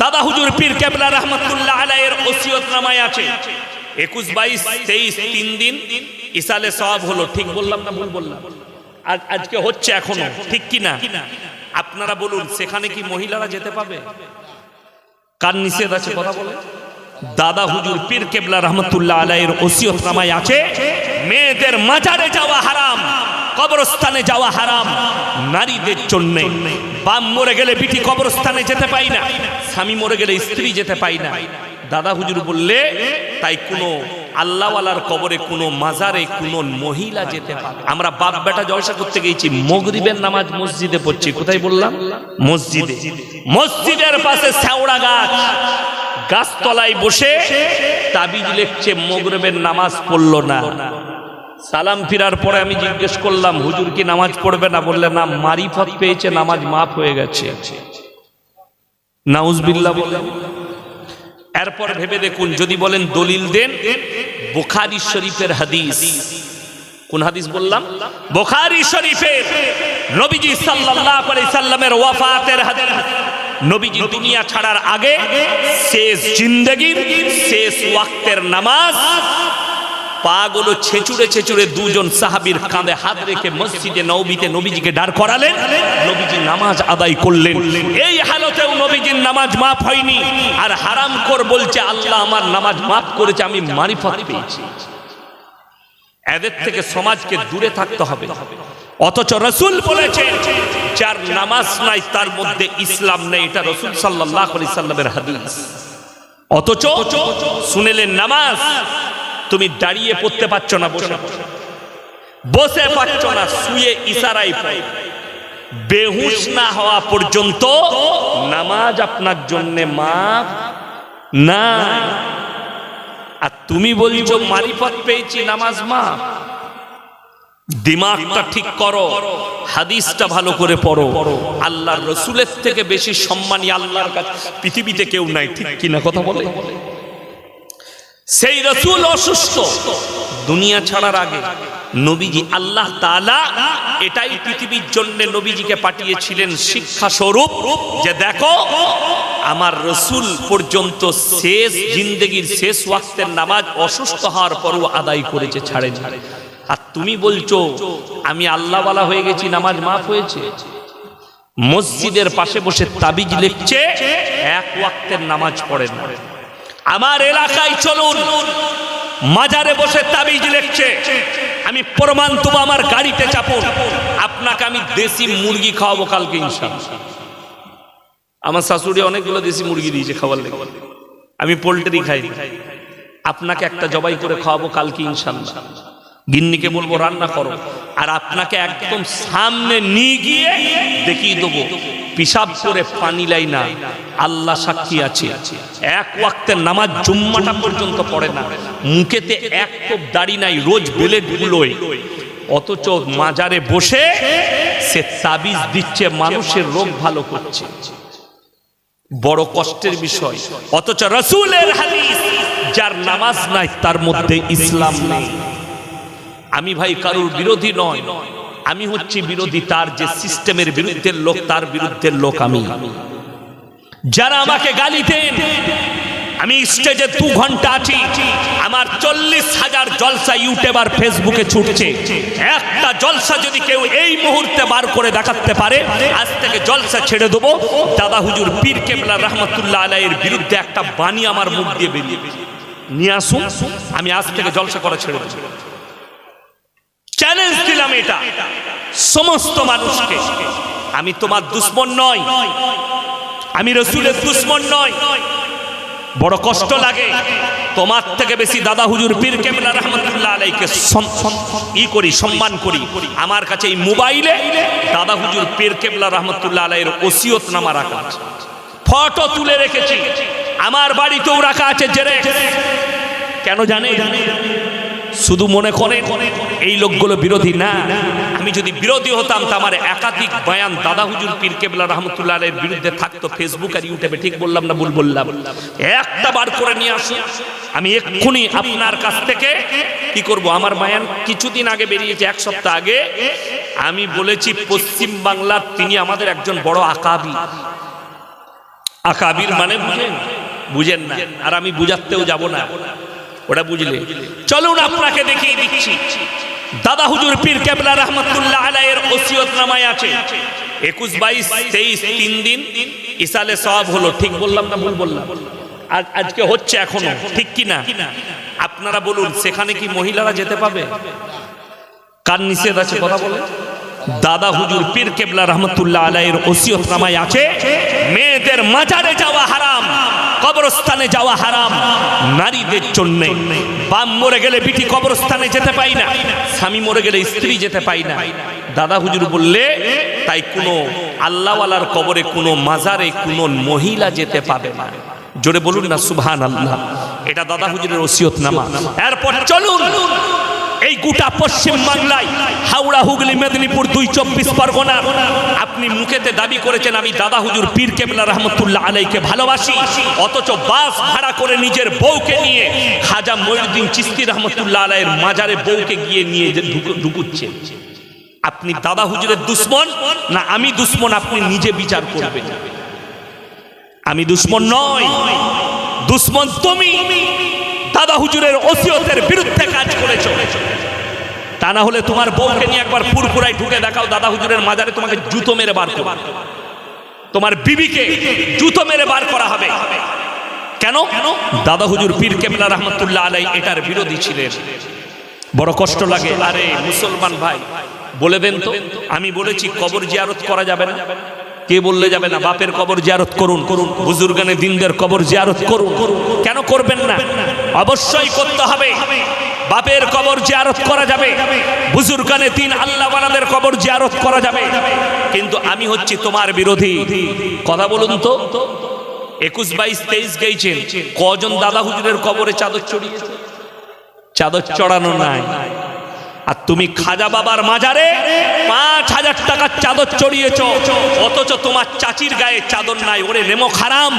দাদা হুজুর পীর কেবলা রহমতুল্লাহ আলাইহির ওসিয়তনামায় আছে 21, 22, 23 3 দিন ইসালে সওয়াব হলো। ঠিক বললাম না ভুল বললাম? আজকে হচ্ছে এখনো, ঠিক কি না? আপনারা বলুন, সেখানে কি মহিলারা যেতে পাবে? কার নিষেধ আছে কথা বলে? দাদা হুজুর পীর কেবলা রহমতুল্লাহ আলাইহির ওসিয়তনামায় আছে মেয়েদের মাজারে যাওয়া হারাম, কবরস্থানে যাওয়া হারাম নারীদের জন্য। বাপ মরে গেলে বিটি কবরস্থানে যেতে পাই না, স্বামী মরে গেলে স্ত্রী যেতে পাই না। দাদা হুজুর বললে তাই কোনো আল্লাহওয়ালার কবরে, কোনো মাজারে কোনো মহিলা যেতে পারে। আমরা বাপ বেটা জলসা করতে গেছি, মাগরিবের নামাজ মসজিদে পড়ছি। কোথায় বললাম? মসজিদে। মসজিদের পাশে শ্যাওড়া গাছ, গাছতলায় বসে তাবিজ লিখছে, মাগরিবের নামাজ পড়লো না। সালাম ফিরার পরে আমি জিজ্ঞেস করলাম, হুজুর কি নামাজ পড়বে না? বললে না, মারিফত পেয়েছে, নামাজ মাফ হয়ে গেছে। নাউজুবিল্লাহ বলেন। এরপর ভেবে দেখুন, যদি বলেন দলিল দেন, বুখারী শরীফের হাদিস। কোন হাদিস বললাম? বুখারী শরীফের নবীজি সাল্লাল্লাহু আলাইহি সাল্লামের ওয়াফাতের হাদিস। নবীজি দুনিয়া ছাড়ার আগে শেষ জিন্দেগির শেষ ওয়াক্তের নামাজ পাগুলো ছেঁচুড়ে ছেঁচুড়ে দুজন সাহাবীর কাঁধে হাত রেখে মসজিদে নববীতে নবীজিকে দাঁড় করালেন। নবীজি নামাজ আদায় করলেন। এই হালতেও নবীজির নামাজ মাফ হয়নি। আর হারামখোর বলছে, আল্লাহ আমার নামাজ মাফ করেছে, আমি মারিফত পেয়েছি। এদের থেকে সমাজকে দূরে থাকতে হবে। অথচ রাসূল বলেছেন, যার নামাজ নাই তার মধ্যে ইসলাম নেই। এটা রাসূল সাল্লাল্লাহু আলাইহি সাল্লামের হাদিস। অথচ শুনেলেন, নামাজ তুমি দাঁড়িয়ে পড়তে পারছো না, বসে পারছো না, শুয়ে ইশারায় পড়ো। বেহুশ না হওয়া পর্যন্ত নামাজ আপনার জন্য মাফ না। আর তুমি বলছো মারিফত পেয়েছি, নামাজ মাফ। দিমাগটা ঠিক করো, হাদিসটা ভালো করে পড়ো। আল্লাহর রাসূলের থেকে বেশি সম্মানী আল্লাহর কাছে পৃথিবীতে কেউ নাই, ঠিক কিনা কথা বলে? সেই রাসূল অসুস্থ, দুনিয়া ছাড়ার আগে নবীজি, আল্লাহ তাআলা এটাই পৃথিবীর জন্য নবীজিকে পাঠিয়েছিলেন শিক্ষা স্বরূপ, যে দেখো আমার রাসূল পর্যন্ত শেষ জিন্দেগির শেষ ওয়াক্তের নামাজ অসুস্থ হওয়ার পরও আদায় করেছে, ছাড়েনি। আর তুমি বলছো আমি আল্লাহওয়ালা হয়ে গেছি, নামাজ মাফ হয়েছে। মসজিদের পাশে বসে তাবিজ লিখছে, এক ওয়াক্তের নামাজ পড়ে না। আমার এলাকায় চলুন, মাজারে বসে তাবিজ লিখছে। আমি প্রমাণ দেবো, আমার গাড়িতে চাপুন, আপনাকে আমি দেশি মুরগি খাওয়াবো কালকে ইনশাআল্লাহ। আমার শাশুড়ি অনেকগুলো দেশি মুরগি দিয়েছে খাবার লেগে, আমি পোল্ট্রি খাই। আপনাকে একটা জবাই করে খাওয়াবো কালকে ইনশাআল্লাহ। গিন্নিকে বলবো রান্না করো, আর আপনাকে একদম সামনে নিয়ে গিয়ে দেখিয়ে দেবো পিশাব করে পানি লাই না। আল্লাহ সাক্ষী আছে, এক ওয়াক্তের নামাজ জুম্মাটা পর্যন্ত পড়ে না, মুখেতে এক কোপ দাড়ি নাই, রোজ বেলে গুলোয়। অথচ মাজারে বসে সে তাবিজ দিচ্ছে, মানুষের রোগ ভালো করছে। বড় কষ্টের বিষয়। অথচ রাসূলের হাদিস, যার নামাজ নাই তার মধ্যে ইসলাম নেই। আমি ভাই কারোর বিরোধী নয়, আমি হচ্ছি বিরোধী তার যে সিস্টেমের বিরুদ্ধের লোক, তার বিরুদ্ধের লোক আমি। যারা আমাকে গালি দেন, আমি স্টেজে 2 ঘন্টা আছি, আমার 40,000 জলসা ইউটিউব আর ফেসবুকে ছুটছে। একটা জলসা যদি কেউ এই মুহূর্তে বার করে দেখাতে পারে, আজ থেকে জলসা ছেড়ে দেবো। দাদা হুজুর পীর কেবলা রহমতুল্লাহ আলাইহির বিরুদ্ধে একটা বাণী আমার মুখ দিয়ে বেরিয়ে নিয়ে আসুন, আমি আজ থেকে জলসা করা ছেড়ে দেবো। চ্যালেঞ্জ দিলাম এটা সমস্ত মানুষকে। আমি তোমার দুশ্মন নয়, আমি রাসূলের দুশ্মন নয়। বড় কষ্ট লাগে, তোমার থেকে বেশি দাদা হুজুর পীর কেবলা রহমতুল্লাহ আলাইহিকে সম্মান করি। আমার কাছে এই মোবাইলে দাদা হুজুর পীর কেবলা রহমতুল্লাহ আলাইহির ওসিয়তনামা রাখা আছে, ফটো তুলে রেখেছি, আমার বাড়িতেও রাখা আছে। কেন জানে? শুধু মনে করে এই লোকগুলো বিরোধী না। আমি যদি বিরোধী হতাম তা আমার একাধিক বয়ান দাদা হুজুর পীর কেবলা রহমতুল্লাহ আলাইহির বিরুদ্ধে থাকতো ফেসবুক আর ইউটিউবে। ঠিক বললাম না ভুল বললাম? একটা বার করে নিয়ে আসুন, আমি এক্ষুনি আপনার কাছ থেকে কি করব। আমার বয়ান কিছুদিন আগে বেরিয়েছে, 1 সপ্তাহ আগে। আমি বলেছি পশ্চিম বাংলার তিনি আমাদের একজন বড় আকাবি, আকাবির মানে বুঝেন না, আর আমি বুঝাতেও যাব না, ওটা বুঝলে চলুন আপনাকে দেখিয়ে দিচ্ছি। দাদা হুজুর পীর কেবলা রহমতুল্লাহ আলাইহির ওসিয়তনামায় আছে 21, 22, 23 3 দিন ইসালে সওয়াব হলো। ঠিক বললাম না ভুল বললাম? আজকে হচ্ছে এখনো, ঠিক কি না? আপনারা বলুন সেখানে কি মহিলারা যেতে পাবে? কার নিষেধ আছে কথা বলে? দাদা হুজুর পীর কেবলা রহমতুল্লাহ আলাইহির ওসিয়তনামায় আছে মেয়েদের মাজারে যাওয়া হারাম, কবরস্থানে যাওয়া হারাম নারীদের জন্য। বাপ মরে গেলে বিটি কবরস্থানে যেতে পাই না, স্বামী মরে গেলে স্ত্রী যেতে পাই না। দাদা হুজুর বললে তাই কোনো আল্লাহওয়ালার কবরে, কোনো মাজারে কোনো মহিলা যেতে পাবে না। জোরে বলুন না সুবহানাল্লাহ। এটা দাদা হুজুরের ওসিয়তনামা। এরপর চলুন এই গোটা পশ্চিম বাংলায় হাওড়া, হুগলি, মেদিনীপুর 2 24 পরগনা আপনি মুখেতে দাবি করেছেন আমি দাদা হুজুর পীর কেবলা রহমতুল্লাহ আলাইহিকে ভালোবাসি, অথচ বাস ভাড়া করে নিজের বউকে নিয়ে খাজা মঈনুদ্দিন চিশতি রহমতুল্লাহ আলাইহির মাজারে বউকে গিয়ে নিয়ে ঢুকুচ্ছেন। আপনি দাদা হুজুরের দুশ্মন না আমি দুশ্মন? আপনি নিজে বিচার করবেন। আমি দুশ্মন নই, দুশ্মন তুমি। দাদা হুজুরের ওসিয়তের বিরুদ্ধে কাজ করেছো। তা না হলে তোমার বউকে নিয়ে একবার পুরপুরায় ঢুকে দেখাও দাদা হুজুরের মাজারে, তোমাকে জুতো মেরে বার করবে, তোমার বিবিকে জুতো মেরে বার করা হবে। কেন? দাদা হুজুর পীর কেবলা রহমতুল্লাহ আলাইহি এটার বিরোধী ছিলেন। বড় কষ্ট লাগে। আরে মুসলমান ভাই বলে দেন তো, আমি বলেছি কবর জিয়ারত করা যাবে না? কে বললে যাবে না? বাপের কবর জিয়ারত করুন, বুজুর্গানে দিনদের কবর জিয়ারত করুন। কেন করবেন না? অবশ্যই করতে হবে। বাপের কবর জিয়ারত করা যাবে, বুজুর্গানে দিন আল্লাহওয়ালাদের কবর জিয়ারত করা যাবে, কিন্তু আমি হচ্ছি তোমার বিরোধী। কথা বলুন তো, 21, 22, 23 গেছেন, কজন দাদা হুজুরের কবরে চাদর চড়িয়েছে? চাদর চড়ানো নাই। আর তুমি খাজা বাবার মাজারে 5000 টাকার চাদর চড়িয়েছ, অথচ তোমার চাচির গায়ে চাদর নাই। ওরে নেমো খারাম,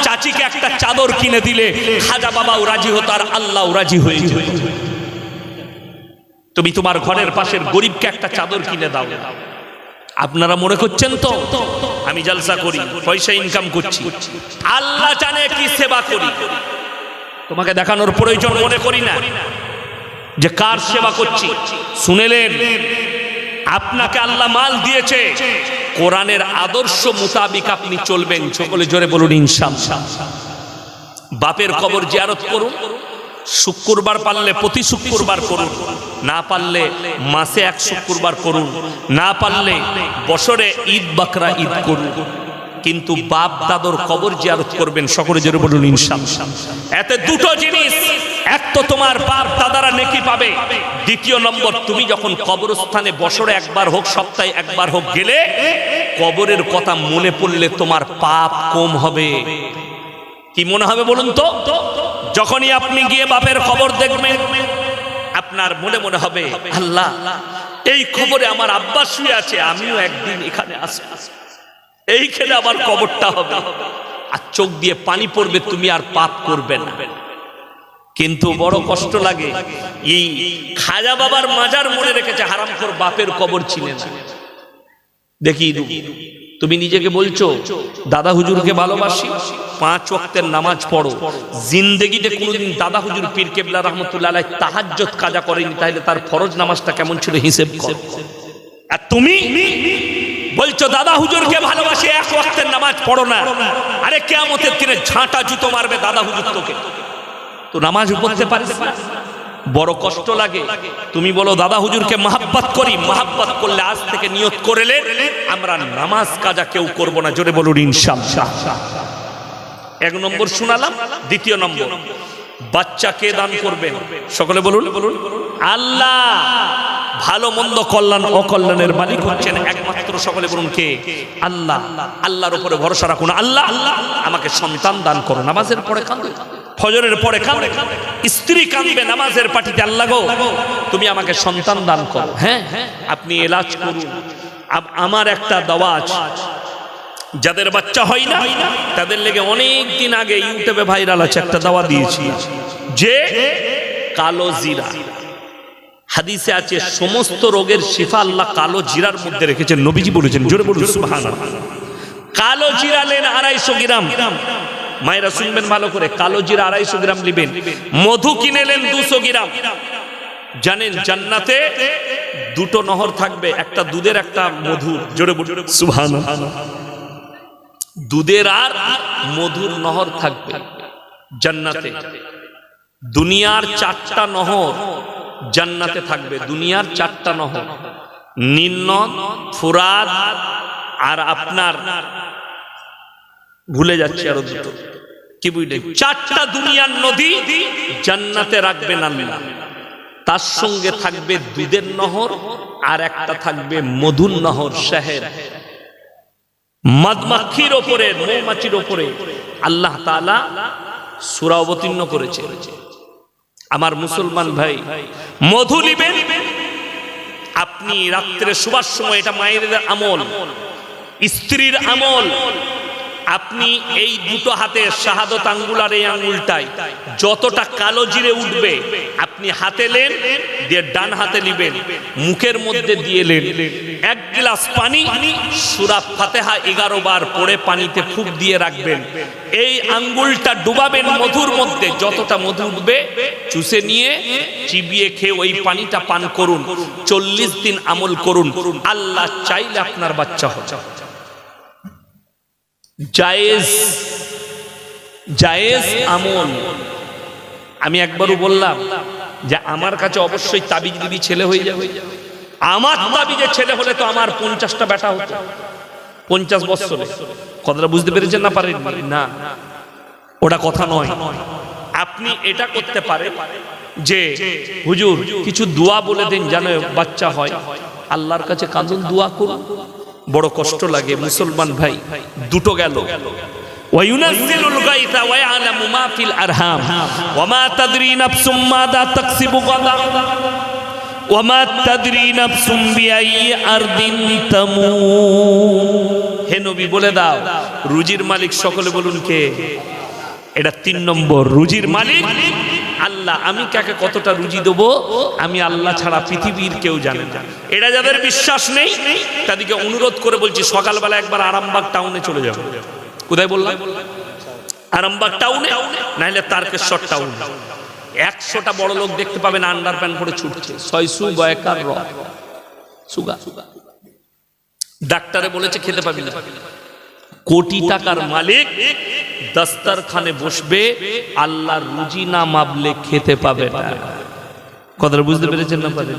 চাচিকে একটা চাদর কিনে দিলে খাজা বাবাও রাজি হতো আর আল্লাহও রাজি হয়েছে। তুমি তোমার ঘরের পাশের গরিবকে একটা চাদর কিনে দাও। আপনারা মনে করছেন তো আমি জলসা করি, পয়সা ইনকাম করছি? আল্লাহ জানে কি সেবা করি, তোমাকে দেখানোর প্রয়োজন মনে করি না যে কার সেবা করছি। শুনেলেন, আপনাকে আল্লাহ মাল দিয়েছে, কোরআনের আদর্শ মোতাবিক আপনি চলবেন। সকলে জোরে বলুন ইনশাআল্লাহ। বাপের কবর জিয়ারত করুন, শুক্রবার পারলে প্রতি শুক্রবার করুন, না পারলে মাসে 1 শুক্রবার করুন, না পারলে বছরে ঈদ বাকরা ঈদ করুন, কিন্তু বাপ দাদর কবর জিয়ারত করবেন। সকলে জোরে বলুন ইনশাআল্লাহ। এতে দুটো জিনিস, এক তো তোমার বাপ দাদারা নেকি পাবে, দ্বিতীয় নম্বর তুমি যখন কবরস্থানে বছরে একবার হোক, সপ্তাহে একবার হোক গেলে কবরের কথা মনে পড়লে তোমার পাপ কম হবে। কি মনে হবে বলুন তো? যখনই আপনি গিয়ে বাপের কবর দেখবেন, আপনার মনে মনে হবে আল্লাহ এই কবরে আমার আব্বা শুয়ে আছে, আমিও একদিন এখানে আসব, এইখানে আমার কবরটা হবে। আর চোখ দিয়ে পানি পড়বে, তুমি আর পাপ করবে না। কিন্তু বড় কষ্ট লাগে, এই খাজা বাবার মাজার মনে রেখেছে, হারামখোর বাপের কবর ছিলেন। দেখি তুমি নিজেকে বলছো দাদা হুজুরকে ভালোবাসি, 5 ওয়াক্তের নামাজ পড়ো, জিন্দেগিতে কোনোদিন দাদা হুজুর পীর কেবলা রহমতুল্লাহ আলাইহি তাহাজ্জুদ কাজা করেনি, তাহলে তার ফরজ নামাজটা কেমন ছিল হিসেব কর। আর তুমি বলছো দাদা হুজুরকে ভালোবাসি, 1 ওয়াক্তের নামাজ পড়ো না। আরে কিয়ামতের দিনে ঝাঁটা জুতো মারবে দাদা হুজুর তোকে, তো নামাজ পড়তে পারিস না। বড় কষ্ট লাগে। তুমি বলো দাদা হুজুরকে মহাব্বত করি, মহাব্বত করলে আজ থেকে নিয়ত করলে আমরা নামাজ কাজা কেউ করব না। জোরে বলুন ইনশাআল্লাহ। 1 নম্বর শুনালাম। দ্বিতীয় নম্বর, বাচ্চা কে দান করবেন? সকলে বলুন আল্লাহ। ভালো মন্দ কল্যাণ অকল্যাণের মালিক হচ্ছেন একমাত্র, সকলে বলুন কে? আল্লাহ। আল্লাহর উপরে ভরসা রাখুন। আল্লাহ আমাকে সন্তান দান করো। নামাজের পরে কাঁদো, ফজরের পরে কাঁদো, স্ত্রী কাঁদবে নামাজের পাটিতে, আল্লাহ গো তুমি আমাকে সন্তান দান করো। হ্যাঁ, আপনি এলাজ করুন। আমার একটা দাওয়া আছে, যাদের বাচ্চা হয় না তাদের লেগে অনেক দিন আগে ইউটিউবে ভাইরাল আছে, একটা দাওয়া দিয়েছি যে কালো জিরা। হাদিসে আছে সমস্ত রোগের শিফা আল্লাহ কালো জিরার মধ্যে রেখেছেন, নবীজি বলেছেন। জোরে বলুন সুবহানাল্লাহ। কালো জিরা নেন 250 গ্রাম, মায়েরা শুনবেন ভালো করে, কালো জিরা 250 গ্রাম নেবেন। মধু কিনে নেন 200 গ্রাম। জানেন জান্নাতে দুটো নহর থাকবে, একটা দুধের একটা মধুর। জোরে বলুন সুবহানাল্লাহ। দুধের আর মধুর নহর থাকবে জান্নাতে। দুনিয়ার 4টা নহর জান্নাতে থাকবে, দুনিয়ার 4টা নহর, নীল নদ, ফুরাত, আর আপনার ভুলে যাচ্ছে আরো দুটো, কি বুঝলেন? 4টা দুনিয়ার নদী জান্নাতে রাখবেন আল্লাহ। তার সঙ্গে থাকবে দুধের নহর, আর একটা থাকবে মধুর নহর। শহর মধুমাখির ওপরে, মৌমাছির ওপরে আল্লাহ তাআলা সূরা অবতীর্ণ করেছে। আমার মুসলমান ভাই, মধু নিবেন আপনি রাত্রে শোবার সময়, এটা মায়ের আমল, স্ত্রীর আমল। আপনি এই দুটো হাতে শাহাদত আঙ্গুল আর এই আঙ্গুলটাই যতটা কালো জিরে উঠবে আপনি হাতে নেন, দিয়ে ডান হাতে নিবেন, মুখের মধ্যে দিয়ে নেন। 1 গ্লাস পানি সূরা ফাতিহা 11 বার পড়ে পানিতে ফুঁক দিয়ে রাখবেন। এই আঙ্গুলটা ডুবাবেন মধুর মধ্যে, যতটা মধু উঠবে চুষে নিয়ে চিবিয়ে খেয়ে ওই পানিটা পান করুন। 40 দিন আমল করুন, আল্লাহ চাইলে আপনার বাচ্চা হবে। জায়েজ, জায়েজ আমল। আমি একবারও বললাম যে আমার কাছে অবশ্যই তাবিজ দিবি ছেলে হয়ে যাবে। আমার তাবিজে ছেলে হলে তো আমার 50টা বেটা হতো 50 বছরে। কথাটা বুঝতে পেরেছেন না পারেন না? ওটা কথা নয়। আপনি এটা করতে পারেন যে হুজুর কিছু দোয়া বলে দিন যেন বাচ্চা হয়। আল্লাহর কাছে কাঁদুন, দোয়া করুন। বড় কষ্ট লাগে মুসলমান ভাই। দুটো গেল, ওয়ায়ুনাজ্জিলুল গায়থা ওয়া ইয়ালামু মা ফিল আরহাম ওয়া মা তাদরি নাফসুম মাযা তাকসিবু গাদা ওয়া মা তাদরি নাফসুম বিআইয়ি আরদিন তামুত। হে নবী বলে দাও, রুজির মালিক সকলে বলুন কে? এটা 3 নম্বর, রুজির মালিক আল্লাহ। আমি কাকে কতটা রুজি দেবো আমি আল্লাহ ছাড়া পৃথিবীর কেউ জানে না। এটা যাদের বিশ্বাস নেই তাদেরকে অনুরোধ করে বলছি, সকালবেলা একবার আরামবাগ টাউনে চলে যাবো। কোথায় বললাম? আরামবাগ টাউনে, নাহলে তারকেশ্বর টাউনে। 100টা বড় লোক দেখতে পাবেন আন্ডার প্যান্ট পরে ছুটছে, সয়সু বয়কার র সুগা। ডাক্তারে বলেছে খেতে পাবি না। কোটি টাকার মালিক দস্তরখানে বসবে, আল্লাহর রুজি না মাপলে খেতে পাবে না। কথাটা বুঝতে পেরেছেন না পারেন?